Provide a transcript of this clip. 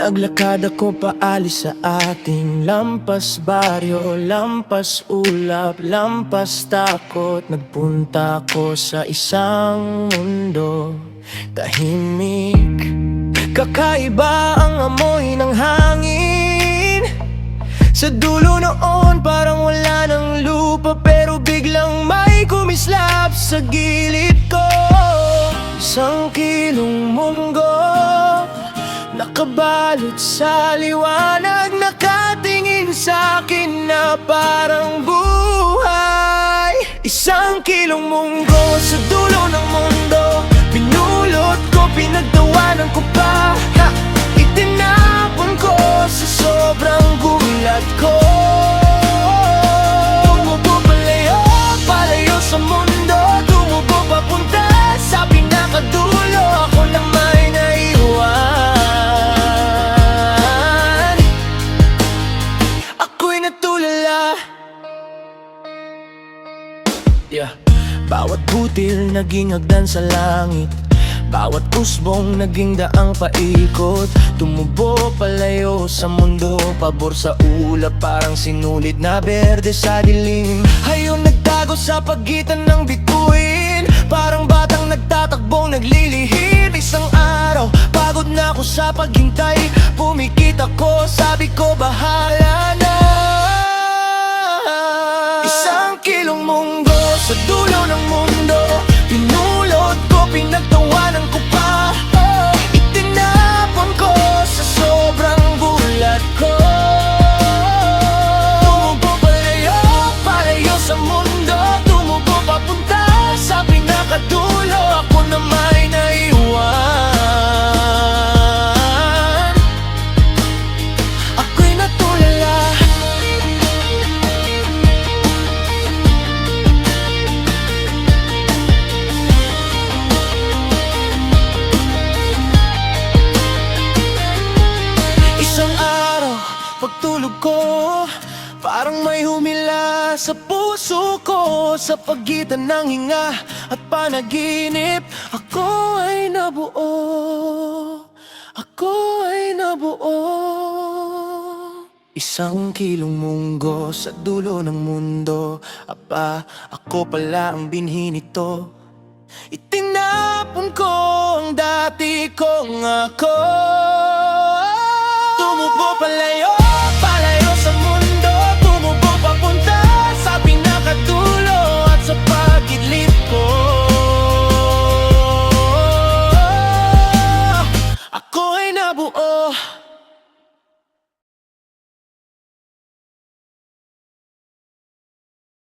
Naglakad ako paalis sa ating lampas baryo, lampas ulap, lampas takot. Nagpunta ako sa isang mundo tahimik. Kakaiba ang amoy ng hangin. Sa dulo noon parang wala ng lupa, pero biglang may kumislap sa gilid ko. Isang kilong munggo, nakabalot sa liwanag, nakatingin sa'kin na parang buhay. Isang kilong munggo sa dulo ng mundo, pinulot ko, pinagtawanan ko pa, itinapon ko sa sobrang gulat ko. Tumubo palayo, palayo sa mundo, tumubo papunta sa pinakadulo. Ako na may naiwan, ako'y natulala. Bawat butil naging hagdan sa langit, bawat usbong naging daang paikot. Tumubo palayo sa mundo, pabor sa ulap, parang sinulid na berde sa dilim. Hayong nagtago sa pagitan ng bituin, parang batang nagtatakbong naglilihim. Isang araw, pagod na ako sa paghintay, pumikit ako, sabi ko bahala na. Isang kilong munggo sa dulo ng mundo, pinulot ko, pinagtawanan ko pa, itinapon ko sa sobrang gulat ko. Tumubo palayo, palayo sa mundo, tumubo papunta sa pinakadulo. Ako na may naiwan, ako'y natulala. Pagtulog ko, parang may humila sa puso ko. Sa pagitan ng hinga at panaginip, ako ay nabuo, ako ay nabuo. Isang kilong munggo sa dulo ng mundo, ako pala ang binhi nito. Itinapon ko ang dati kong ako. Tumubo palayo,